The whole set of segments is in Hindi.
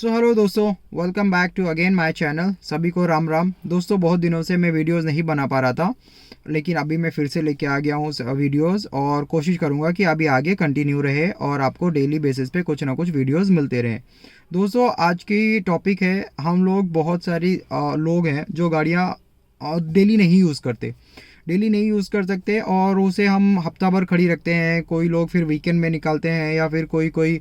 हेलो दोस्तों, welcome back to again my channel. सभी को राम राम। दोस्तों, बहुत दिनों से मैं वीडियोस नहीं बना पा रहा था, लेकिन अभी मैं फिर से लेके आ गया हूँ वीडियोस और कोशिश करूँगा कि अभी आगे कंटिन्यू रहे और आपको डेली बेसिस पे कुछ ना कुछ वीडियोस मिलते रहें। दोस्तों, आज की टॉपिक है, हम लोग बहुत सारी लोग हैं जो गाड़ियाँ डेली नहीं यूज़ करते, डेली नहीं यूज़ कर सकते और उसे हम हफ्ता भर खड़ी रखते हैं। कोई लोग फिर वीकेंड में निकालते हैं या फिर कोई कोई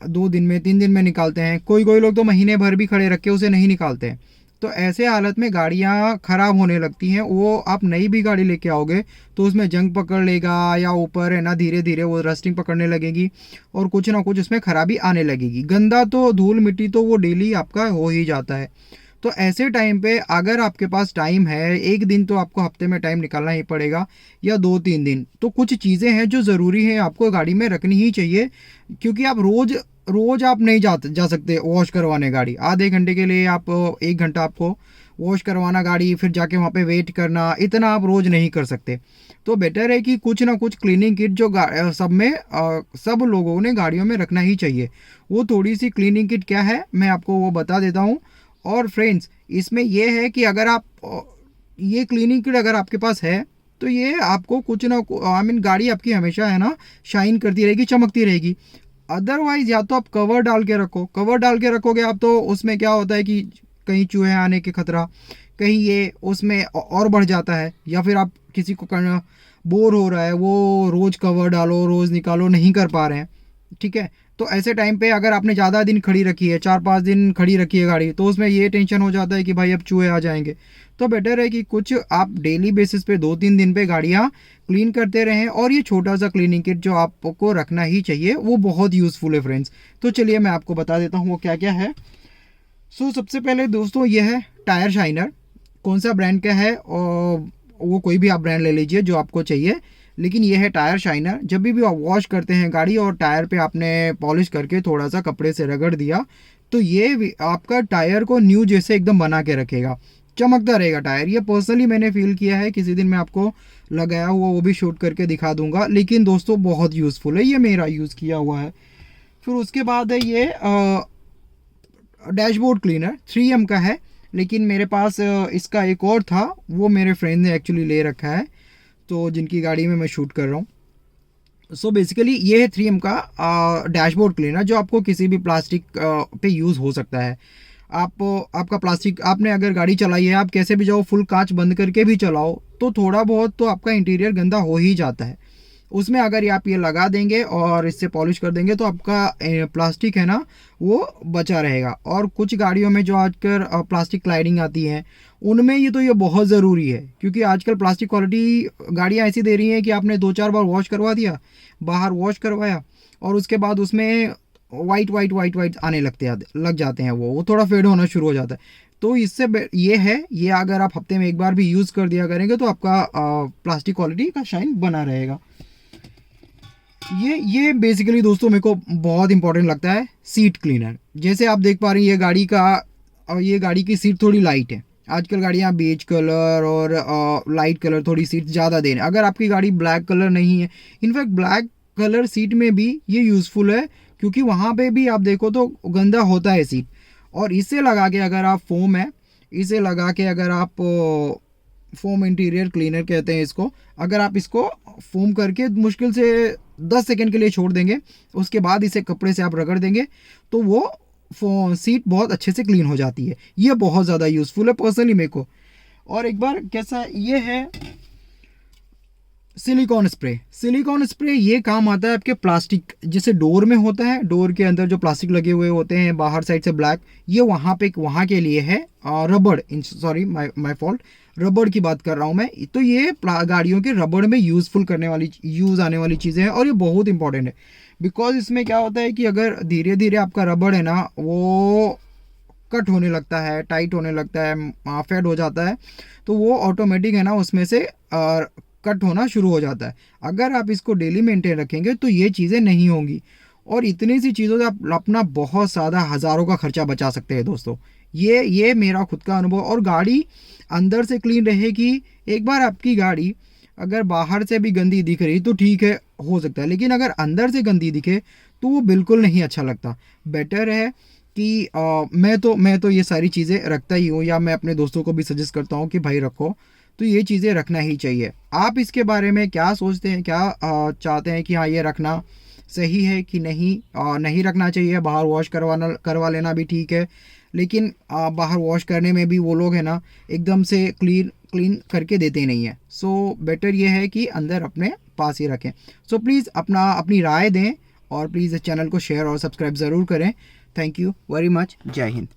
2 दिन में 3 दिन में निकालते हैं। कोई कोई लोग तो महीने भर भी खड़े रख के उसे नहीं निकालते हैं। तो ऐसे हालत में गाड़ियाँ ख़राब होने लगती हैं। वो आप नई भी गाड़ी लेके आओगे तो उसमें जंग पकड़ लेगा या ऊपर है ना, धीरे धीरे वो रस्टिंग पकड़ने लगेगी और कुछ ना कुछ उसमें ख़राबी आने लगेगी। गंदा तो धूल मिट्टी तो वो डेली आपका हो ही जाता है। तो ऐसे टाइम पे अगर आपके पास टाइम है, एक दिन तो आपको हफ्ते में टाइम निकालना ही पड़ेगा या 2-3 दिन, तो कुछ चीज़ें हैं जो ज़रूरी है आपको गाड़ी में रखनी ही चाहिए। क्योंकि आप रोज़ रोज़ आप नहीं जा सकते वॉश करवाने गाड़ी। आधे घंटे के लिए आप 1 घंटा आपको वॉश करवाना गाड़ी, फिर जाके वहाँ पे वेट करना, इतना आप रोज़ नहीं कर सकते। तो बेटर है कि कुछ ना कुछ क्लीनिंग किट जो सब में सब लोगों ने गाड़ियों में रखना ही चाहिए। वो थोड़ी सी क्लीनिंग किट क्या है मैं आपको वो बता देता हूँ। और फ्रेंड्स, इसमें यह है कि अगर आप ये क्लीनिंग किट अगर आपके पास है तो ये आपको कुछ ना गाड़ी आपकी हमेशा है ना शाइन करती रहेगी, चमकती रहेगी। अदरवाइज या तो आप कवर डाल के रखो, कवर डाल के रखोगे आप तो उसमें क्या होता है कि कहीं चूहे आने के खतरा, कहीं ये उसमें और बढ़ जाता है। या फिर आप किसी को करना बोर हो रहा है, वो रोज़ कवर डालो रोज़ निकालो, नहीं कर पा रहे हैं, ठीक है। तो ऐसे टाइम पे अगर आपने ज़्यादा दिन खड़ी रखी है, 4-5 दिन खड़ी रखी है गाड़ी, तो उसमें ये टेंशन हो जाता है कि भाई अब चूहे आ जाएंगे। तो बेटर है कि कुछ आप डेली बेसिस पे 2-3 दिन पे गाड़ियाँ क्लीन करते रहें। और ये छोटा सा क्लीनिंग किट जो आपको रखना ही चाहिए वो बहुत यूज़फुल है फ्रेंड्स। तो चलिए मैं आपको बता देता हूँ वो क्या क्या है। सबसे पहले दोस्तों ये है टायर शाइनर। कौन सा ब्रांड का है, और वो कोई भी आप ब्रांड ले लीजिए जो आपको चाहिए, लेकिन ये है टायर शाइनर। जब भी आप वॉश करते हैं गाड़ी और टायर पे आपने पॉलिश करके थोड़ा सा कपड़े से रगड़ दिया, तो ये आपका टायर को न्यू जैसे एकदम बना के रखेगा, चमकता रहेगा टायर। ये पर्सनली मैंने फील किया है, किसी दिन मैं आपको लगाया हुआ वो भी शूट करके दिखा दूंगा। लेकिन दोस्तों बहुत यूज़फुल है, ये मेरा यूज़ किया हुआ है। फिर उसके बाद है ये डैशबोर्ड क्लीनर 3M का है, लेकिन मेरे पास इसका एक और था, वो मेरे फ्रेंड ने एक्चुअली ले रखा है, तो जिनकी गाड़ी में मैं शूट कर रहा हूँ। बेसिकली ये है 3M का डैशबोर्ड क्लीनर, जो आपको किसी भी प्लास्टिक पे यूज़ हो सकता है। आपका प्लास्टिक, आपने अगर गाड़ी चलाई है, आप कैसे भी जाओ फुल कांच बंद करके भी चलाओ, तो थोड़ा बहुत तो आपका इंटीरियर गंदा हो ही जाता है। उसमें अगर आप ये लगा देंगे और इससे पॉलिश कर देंगे तो आपका प्लास्टिक है ना वो बचा रहेगा। और कुछ गाड़ियों में जो आजकल प्लास्टिक क्लाइडिंग आती है, उनमें ये बहुत ज़रूरी है, क्योंकि आजकल प्लास्टिक क्वालिटी गाड़ियाँ ऐसी दे रही हैं कि आपने 2-4 बार वॉश करवा दिया, बाहर वॉश करवाया, और उसके बाद उसमें वाइट वाइट वाइट वाइट आने लग जाते हैं, वो थोड़ा फेड होना शुरू हो जाता है। तो इससे ये है, ये अगर आप हफ्ते में एक बार भी यूज़ कर दिया करेंगे तो आपका प्लास्टिक क्वालिटी का शाइन बना रहेगा। ये बेसिकली दोस्तों मेरे को बहुत इंपॉर्टेंट लगता है सीट क्लीनर। जैसे आप देख पा रहे हैं ये गाड़ी की सीट थोड़ी लाइट है। आजकल गाड़ियाँ बेज कलर और लाइट कलर थोड़ी सीट ज़्यादा दे रहे हैं। अगर आपकी गाड़ी ब्लैक कलर नहीं है, इनफैक्ट ब्लैक कलर सीट में भी ये यूज़फुल है, क्योंकि वहाँ पे भी आप देखो तो गंदा होता है सीट। और इसे लगा के अगर आप फोम है, इसे लगा के अगर आप फोम इंटीरियर क्लीनर कहते हैं इसको, अगर आप इसको फोम करके मुश्किल से 10 सेकंड के लिए छोड़ देंगे, उसके बाद इसे कपड़े से आप रगड़ देंगे, तो वो सीट बहुत अच्छे से क्लीन हो जाती है। ये बहुत ज़्यादा यूज़फुल है पर्सनली मेरे को। और एक बार कैसा ये है सिलिकॉन स्प्रे। सिलिकॉन स्प्रे ये काम आता है आपके प्लास्टिक, जैसे डोर में होता है, डोर के अंदर जो प्लास्टिक लगे हुए होते हैं बाहर साइड से ब्लैक, ये वहाँ के लिए है। रबड़, सॉरी माय फॉल्ट, रबड़ की बात कर रहा हूँ मैं। तो ये गाड़ियों के रबड़ में यूज़ आने वाली चीज़ें हैं, और ये बहुत इंपॉर्टेंट है। बिकॉज इसमें क्या होता है कि अगर धीरे धीरे आपका रबड़ है ना वो कट होने लगता है, टाइट होने लगता है, फेड हो जाता है, तो वो ऑटोमेटिक है ना उसमें से कट होना शुरू हो जाता है। अगर आप इसको डेली मेंटेन रखेंगे तो ये चीज़ें नहीं होंगी, और इतनी सी चीज़ों से आप अपना बहुत ज़्यादा हज़ारों का खर्चा बचा सकते हैं दोस्तों। ये मेरा खुद का अनुभव। और गाड़ी अंदर से क्लीन रहेगी। एक बार आपकी गाड़ी अगर बाहर से भी गंदी दिख रही तो ठीक है, हो सकता है, लेकिन अगर अंदर से गंदी दिखे तो वो बिल्कुल नहीं अच्छा लगता। बेटर है कि मैं तो ये सारी चीज़ें रखता ही हूँ, या मैं अपने दोस्तों को भी सजेस्ट करता हूँ कि भाई रखो, तो ये चीज़ें रखना ही चाहिए। आप इसके बारे में क्या सोचते हैं, क्या चाहते हैं कि हाँ ये रखना सही है कि नहीं? नहीं रखना चाहिए, बाहर वॉश करवा लेना भी ठीक है, लेकिन बाहर वॉश करने में भी वो लोग है ना एकदम से क्लीन करके देते नहीं है। सो बेटर ये है कि अंदर अपने पास ही रखें। सो प्लीज़ अपनी राय दें, और प्लीज़ इस चैनल को शेयर और सब्सक्राइब ज़रूर करें। Thank you very much. जय हिंद।